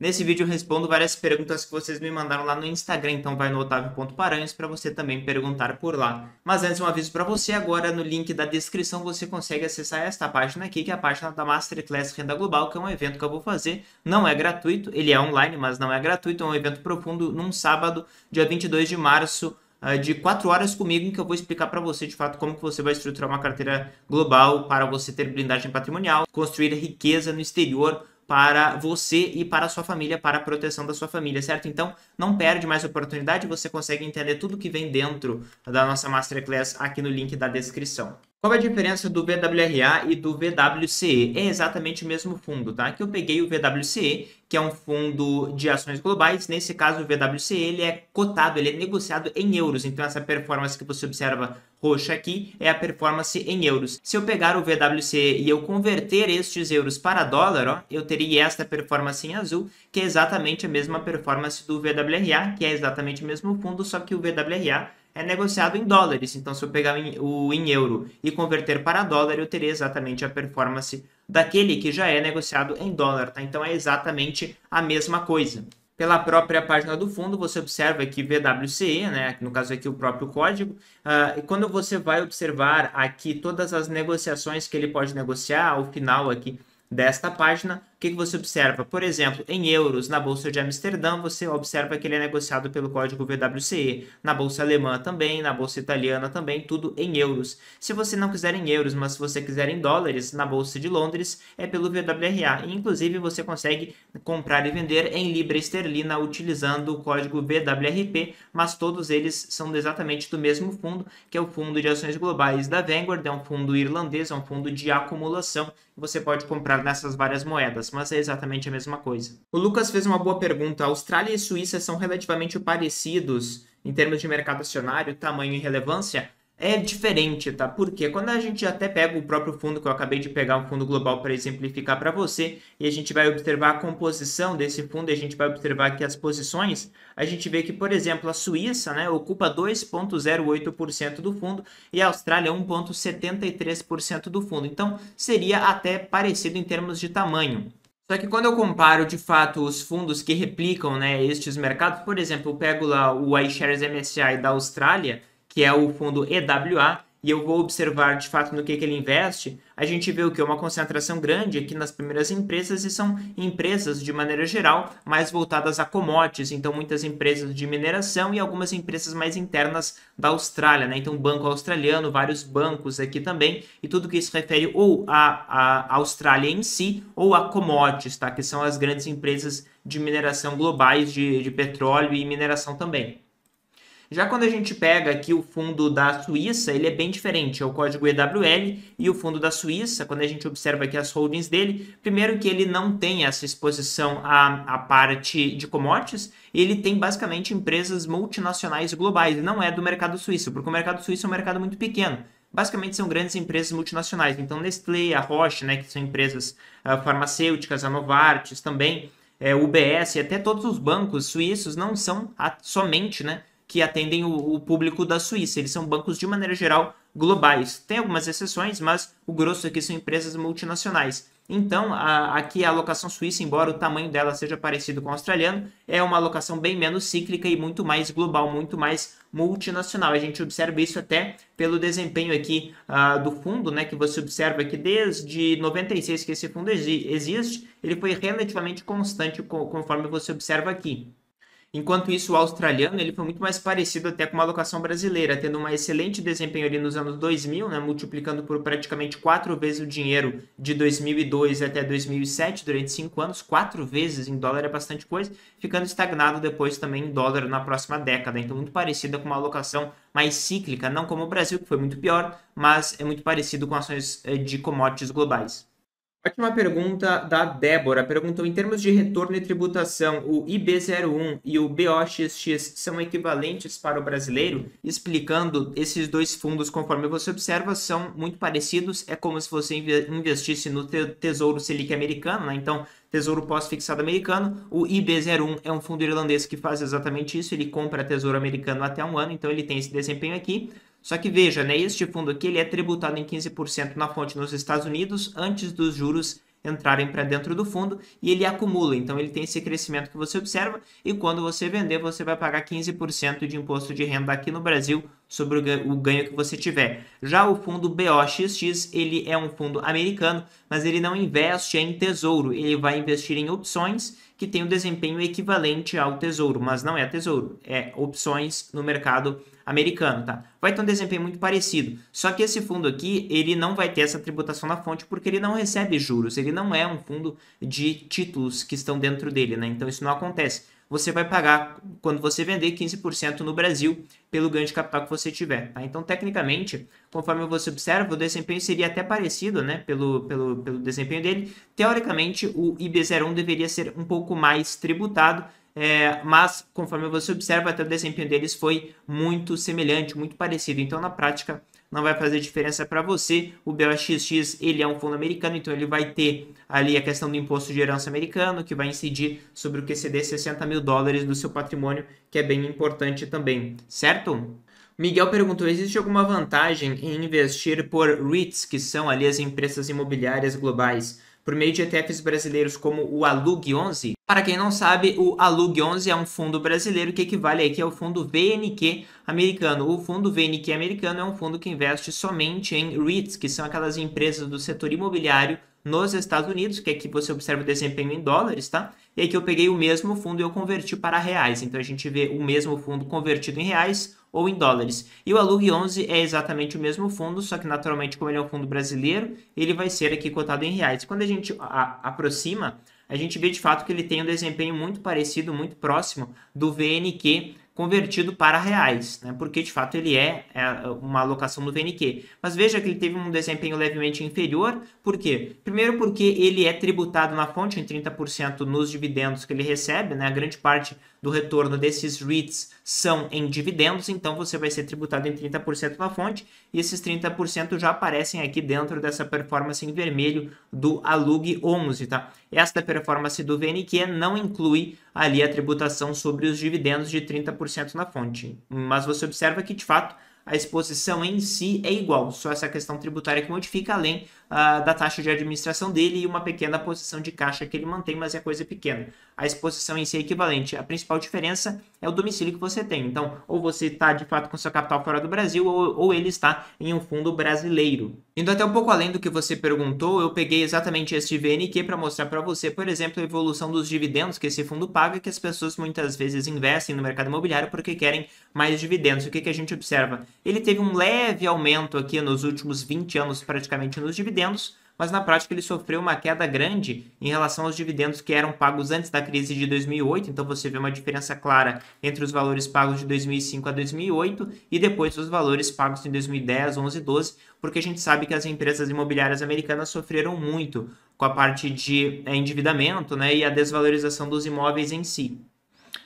Nesse vídeo eu respondo várias perguntas que vocês me mandaram lá no Instagram, então vai no otavio.paranhos para você também perguntar por lá. Mas antes um aviso para você, agora no link da descrição você consegue acessar esta página aqui, que é a página da Masterclass Renda Global, que é um evento que eu vou fazer. Não é gratuito, ele é online, mas não é gratuito, é um evento profundo num sábado, dia 22 de março, de 4 horas comigo, em que eu vou explicar para você de fato como que você vai estruturar uma carteira global para você ter blindagem patrimonial, construir riqueza no exterior para você e para a sua família, para a proteção da sua família, certo? Então, não perde mais oportunidade, você consegue entender tudo que vem dentro da nossa Masterclass aqui no link da descrição. Qual é a diferença do VWRA e do VWCE? É exatamente o mesmo fundo, tá? Aqui eu peguei o VWCE, que é um fundo de ações globais. Nesse caso, o VWCE ele é cotado, ele é negociado em euros. Então, essa performance que você observa roxa aqui é a performance em euros. Se eu pegar o VWCE e eu converter estes euros para dólar, ó, eu teria esta performance em azul, que é exatamente a mesma performance do VWRA, que é exatamente o mesmo fundo, só que o VWRA é negociado em dólares. Então, se eu pegar o em euro e converter para dólar, eu teria exatamente a performance daquele que já é negociado em dólar, tá? Então, é exatamente a mesma coisa. Pela própria página do fundo, você observa que VWCE, né, no caso aqui o próprio código, e quando você vai observar aqui todas as negociações que ele pode negociar, ao final aqui desta página, o que você observa? Por exemplo, em euros, na Bolsa de Amsterdã, você observa que ele é negociado pelo código VWCE. Na Bolsa Alemã também, na Bolsa Italiana também, tudo em euros. Se você não quiser em euros, mas se você quiser em dólares, na Bolsa de Londres, é pelo VWRA. E, inclusive, você consegue comprar e vender em libra esterlina utilizando o código VWRP, mas todos eles são exatamente do mesmo fundo, que é o Fundo de Ações Globais da Vanguard, é um fundo irlandês, é um fundo de acumulação. Você pode comprar nessas várias moedas, mas é exatamente a mesma coisa. O Lucas fez uma boa pergunta. Austrália e Suíça são relativamente parecidos em termos de mercado acionário, tamanho e relevância? É diferente, tá? Porque quando a gente até pega o próprio fundo, que eu acabei de pegar um fundo global para exemplificar para você, e a gente vai observar a composição desse fundo, e a gente vai observar aqui as posições, a gente vê que, por exemplo, a Suíça, né, ocupa 2,08% do fundo e a Austrália 1,73% do fundo. Então, seria até parecido em termos de tamanho. Só que quando eu comparo, de fato, os fundos que replicam, né, estes mercados, por exemplo, eu pego lá o iShares MSCI da Austrália, que é o fundo EWA, e eu vou observar, de fato, no que ele investe, a gente vê o que? Uma concentração grande aqui nas primeiras empresas, e são empresas, de maneira geral, mais voltadas a commodities, então muitas empresas de mineração e algumas empresas mais internas da Austrália, né? Então, banco australiano, vários bancos aqui também, e tudo que se refere ou à Austrália em si, ou a commodities, tá? Que são as grandes empresas de mineração globais, de petróleo e mineração também. Já quando a gente pega aqui o fundo da Suíça, ele é bem diferente, é o código EWL, e o fundo da Suíça, quando a gente observa aqui as holdings dele, primeiro que ele não tem essa exposição à parte de commodities, ele tem basicamente empresas multinacionais globais, não é do mercado suíço, porque o mercado suíço é um mercado muito pequeno. Basicamente são grandes empresas multinacionais, então Nestlé, a Roche, né, que são empresas farmacêuticas, a Novartis também, o UBS, e até todos os bancos suíços não são somente, né, que atendem o público da Suíça. Eles são bancos, de maneira geral, globais. Tem algumas exceções, mas o grosso aqui são empresas multinacionais. Então, aqui a alocação suíça, embora o tamanho dela seja parecido com o australiano, é uma alocação bem menos cíclica e muito mais global, muito mais multinacional. A gente observa isso até pelo desempenho aqui do fundo, né, que você observa que desde 96 que esse fundo existe, ele foi relativamente constante conforme você observa aqui. Enquanto isso, o australiano ele foi muito mais parecido até com uma alocação brasileira, tendo um excelente desempenho ali nos anos 2000, né, multiplicando por praticamente 4 vezes o dinheiro de 2002 até 2007, durante 5 anos, 4 vezes em dólar é bastante coisa, ficando estagnado depois também em dólar na próxima década. Então, muito parecida com uma alocação mais cíclica, não como o Brasil, que foi muito pior, mas é muito parecido com ações de commodities globais. Ótima pergunta da Débora. Perguntou: em termos de retorno e tributação, o IB01 e o BOXX são equivalentes para o brasileiro? Explicando, esses dois fundos, conforme você observa, são muito parecidos. É como se você investisse no Tesouro Selic americano, né? Então, Tesouro Pós-Fixado americano. O IB01 é um fundo irlandês que faz exatamente isso. Ele compra Tesouro americano até 1 ano, então ele tem esse desempenho aqui. Só que veja, né, este fundo aqui ele é tributado em 15% na fonte nos Estados Unidos antes dos juros entrarem para dentro do fundo e ele acumula. Então ele tem esse crescimento que você observa e quando você vender, você vai pagar 15% de imposto de renda aqui no Brasil sobre o ganho que você tiver. Já o fundo BOXX, ele é um fundo americano, mas ele não investe em tesouro, ele vai investir em opções que têm um desempenho equivalente ao tesouro, mas não é tesouro, é opções no mercado americano, tá? Vai ter um desempenho muito parecido, só que esse fundo aqui, ele não vai ter essa tributação na fonte porque ele não recebe juros, ele não é um fundo de títulos que estão dentro dele, né? Então isso não acontece. Você vai pagar, quando você vender, 15% no Brasil pelo ganho de capital que você tiver, tá? Então, tecnicamente, conforme você observa, o desempenho seria até parecido, né, pelo desempenho dele. Teoricamente, o IB01 deveria ser um pouco mais tributado, mas, conforme você observa, até o desempenho deles foi muito semelhante, muito parecido. Então, na prática, não vai fazer diferença para você. O BOXX, ele é um fundo americano, então ele vai ter ali a questão do imposto de herança americano, que vai incidir sobre o QCD $60 mil do seu patrimônio, que é bem importante também, certo? Miguel perguntou, existe alguma vantagem em investir por REITs, que são ali as empresas imobiliárias globais, por meio de ETFs brasileiros como o ALUG11? Para quem não sabe, o ALUG11 é um fundo brasileiro que equivale aqui ao fundo VNQ americano. O fundo VNQ americano é um fundo que investe somente em REITs, que são aquelas empresas do setor imobiliário nos Estados Unidos, que aqui você observa o desempenho em dólares, tá? E aqui eu peguei o mesmo fundo e eu converti para reais. Então a gente vê o mesmo fundo convertido em reais ou em dólares. E o ALUG11 é exatamente o mesmo fundo, só que naturalmente, como ele é um fundo brasileiro, ele vai ser aqui cotado em reais. Quando a gente aproxima, a gente vê de fato que ele tem um desempenho muito parecido, muito próximo do VNQ convertido para reais, né? Porque de fato ele é uma alocação do VNQ. Mas veja que ele teve um desempenho levemente inferior, por quê? Primeiro porque ele é tributado na fonte em 30% nos dividendos que ele recebe, né? A grande parte do retorno desses REITs são em dividendos, então você vai ser tributado em 30% na fonte, e esses 30% já aparecem aqui dentro dessa performance em vermelho do ALUG11, tá? Esta performance do VNQ não inclui ali a tributação sobre os dividendos de 30% na fonte, mas você observa que, de fato, a exposição em si é igual, só essa questão tributária que modifica, além da taxa de administração dele e uma pequena posição de caixa que ele mantém, mas é coisa pequena. A exposição em si é equivalente. A principal diferença é o domicílio que você tem. Então, ou você está de fato com seu capital fora do Brasil, ou ele está em um fundo brasileiro. Indo até um pouco além do que você perguntou, eu peguei exatamente este VNQ para mostrar para você, por exemplo, a evolução dos dividendos que esse fundo paga, que as pessoas muitas vezes investem no mercado imobiliário porque querem mais dividendos. O que a gente observa? Ele teve um leve aumento aqui nos últimos 20 anos praticamente nos dividendos, mas na prática ele sofreu uma queda grande em relação aos dividendos que eram pagos antes da crise de 2008, então você vê uma diferença clara entre os valores pagos de 2005 a 2008 e depois os valores pagos em 2010, 11 e 12, porque a gente sabe que as empresas imobiliárias americanas sofreram muito com a parte de endividamento, né, e a desvalorização dos imóveis em si.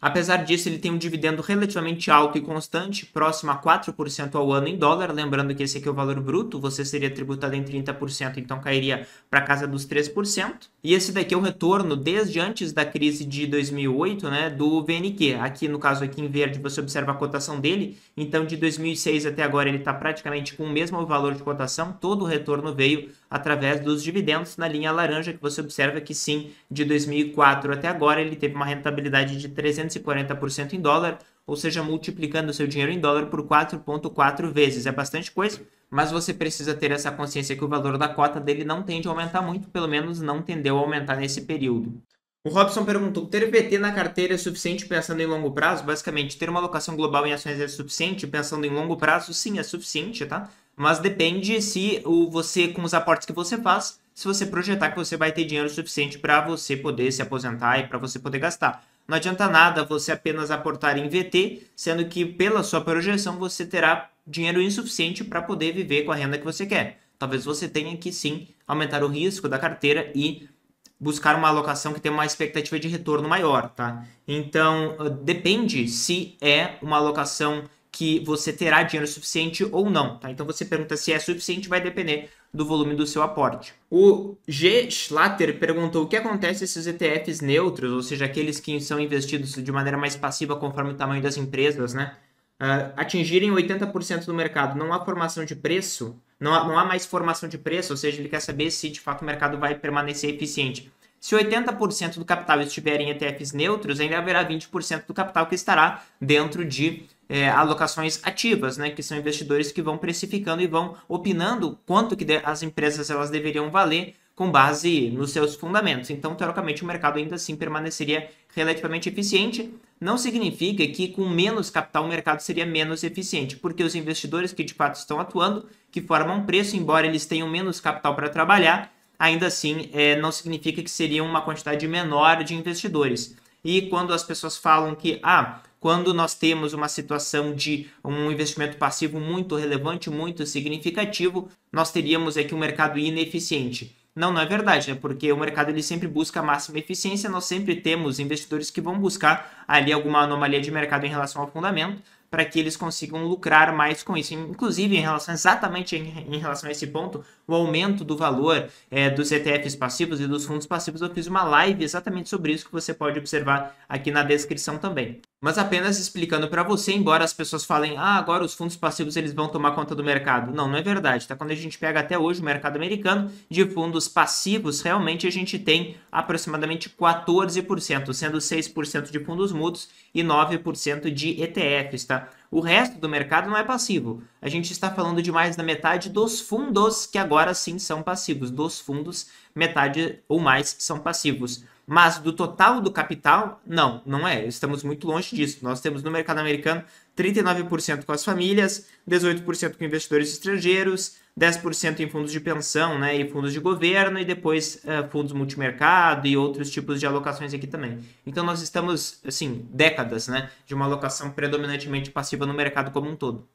Apesar disso, ele tem um dividendo relativamente alto e constante, próximo a 4% ao ano em dólar. Lembrando que esse aqui é o valor bruto, você seria tributado em 30%, então cairia para casa dos 3%. E esse daqui é o retorno desde antes da crise de 2008, né, do VNQ. Aqui, no caso, aqui em verde, você observa a cotação dele. Então, de 2006 até agora, ele está praticamente com o mesmo valor de cotação. Todo o retorno veio através dos dividendos. Na linha laranja, que você observa que sim, de 2004 até agora, ele teve uma rentabilidade de 340% em dólar, ou seja, multiplicando o seu dinheiro em dólar por 4,4 vezes. É bastante coisa, mas você precisa ter essa consciência que o valor da cota dele não tende a aumentar muito, pelo menos não tendeu a aumentar nesse período. O Robson perguntou, ter VT na carteira é suficiente pensando em longo prazo? Basicamente, ter uma alocação global em ações é suficiente pensando em longo prazo? Sim, é suficiente, tá? Mas depende se você, com os aportes que você faz, se você projetar que você vai ter dinheiro suficiente para você poder se aposentar e para você poder gastar. Não adianta nada você apenas aportar em VT, sendo que pela sua projeção você terá dinheiro insuficiente para poder viver com a renda que você quer. Talvez você tenha que sim aumentar o risco da carteira e buscar uma alocação que tenha uma expectativa de retorno maior, tá? Então, depende se é uma alocação que você terá dinheiro suficiente ou não, tá? Então, você pergunta se é suficiente, vai depender do volume do seu aporte. O G. Schlatter perguntou o que acontece se os ETFs neutros, ou seja, aqueles que são investidos de maneira mais passiva conforme o tamanho das empresas, né? atingirem 80% do mercado, não há formação de preço, não há mais formação de preço, ou seja, ele quer saber se de fato o mercado vai permanecer eficiente. Se 80% do capital estiver em ETFs neutros, ainda haverá 20% do capital que estará dentro de alocações ativas, né, que são investidores que vão precificando e vão opinando quanto que as empresas elas deveriam valer com base nos seus fundamentos. Então, teoricamente, o mercado ainda assim permaneceria relativamente eficiente. Não significa que com menos capital o mercado seria menos eficiente, porque os investidores que de fato estão atuando, que formam preço, embora eles tenham menos capital para trabalhar, ainda assim não significa que seria uma quantidade menor de investidores. E quando as pessoas falam que, quando nós temos uma situação de um investimento passivo muito relevante, muito significativo, nós teríamos aqui um mercado ineficiente. Não, não é verdade, né? Porque o mercado ele sempre busca a máxima eficiência, nós sempre temos investidores que vão buscar ali alguma anomalia de mercado em relação ao fundamento, para que eles consigam lucrar mais com isso. Inclusive, exatamente em relação a esse ponto, o aumento do valor dos ETFs passivos e dos fundos passivos, eu fiz uma live exatamente sobre isso que você pode observar aqui na descrição também. Mas apenas explicando para você, embora as pessoas falem, agora os fundos passivos eles vão tomar conta do mercado. Não, não é verdade, tá? Quando a gente pega até hoje o mercado americano de fundos passivos, realmente a gente tem aproximadamente 14%, sendo 6% de fundos mútuos e 9% de ETFs, tá? O resto do mercado não é passivo. A gente está falando de mais da metade dos fundos que agora sim são passivos. Dos fundos, metade ou mais são passivos. Mas do total do capital, não é. Estamos muito longe disso. Nós temos no mercado americano 39% com as famílias, 18% com investidores estrangeiros, 10% em fundos de pensão, né, e fundos de governo, e depois fundos multimercado e outros tipos de alocações aqui também. Então nós estamos, assim, décadas, né, de uma alocação predominantemente passiva no mercado como um todo.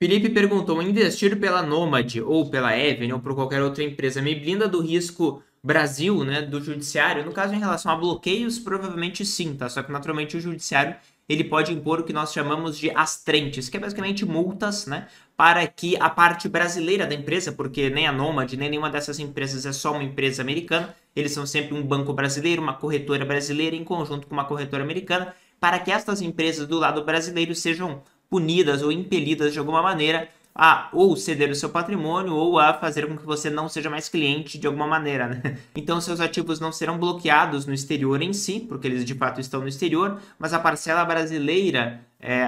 Felipe perguntou, investir pela Nomad ou pela Even ou por qualquer outra empresa me blinda do risco Brasil, né, do judiciário? No caso, em relação a bloqueios, provavelmente sim, tá? Só que naturalmente o judiciário ele pode impor o que nós chamamos de astrentes, que é basicamente multas, né, para que a parte brasileira da empresa, porque nem a Nomad, nem nenhuma dessas empresas é só uma empresa americana, eles são sempre um banco brasileiro, uma corretora brasileira em conjunto com uma corretora americana, para que estas empresas do lado brasileiro sejam punidas ou impelidas de alguma maneira a ou ceder o seu patrimônio ou a fazer com que você não seja mais cliente de alguma maneira, né? Então seus ativos não serão bloqueados no exterior em si, porque eles de fato estão no exterior, mas a parcela brasileira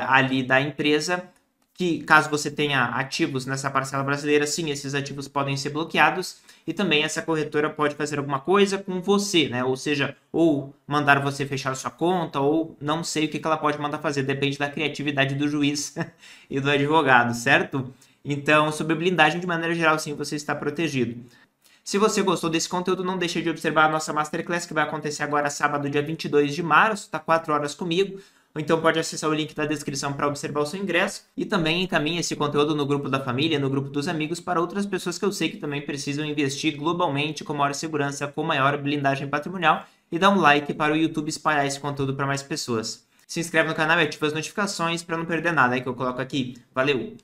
ali da empresa, que caso você tenha ativos nessa parcela brasileira, sim, esses ativos podem ser bloqueados e também essa corretora pode fazer alguma coisa com você, né? Ou seja, ou mandar você fechar sua conta, ou não sei o que ela pode mandar fazer, depende da criatividade do juiz e do advogado, certo? Então, sobre blindagem, de maneira geral, sim, você está protegido. Se você gostou desse conteúdo, não deixe de observar a nossa Masterclass, que vai acontecer agora sábado, dia 22 de março, tá 4 horas comigo. Ou então pode acessar o link da descrição para observar o seu ingresso. E também encaminhe esse conteúdo no grupo da família, no grupo dos amigos, para outras pessoas que eu sei que também precisam investir globalmente com maior segurança, com maior blindagem patrimonial. E dá um like para o YouTube espalhar esse conteúdo para mais pessoas. Se inscreve no canal e ativa as notificações para não perder nada aí que eu coloco aqui. Valeu!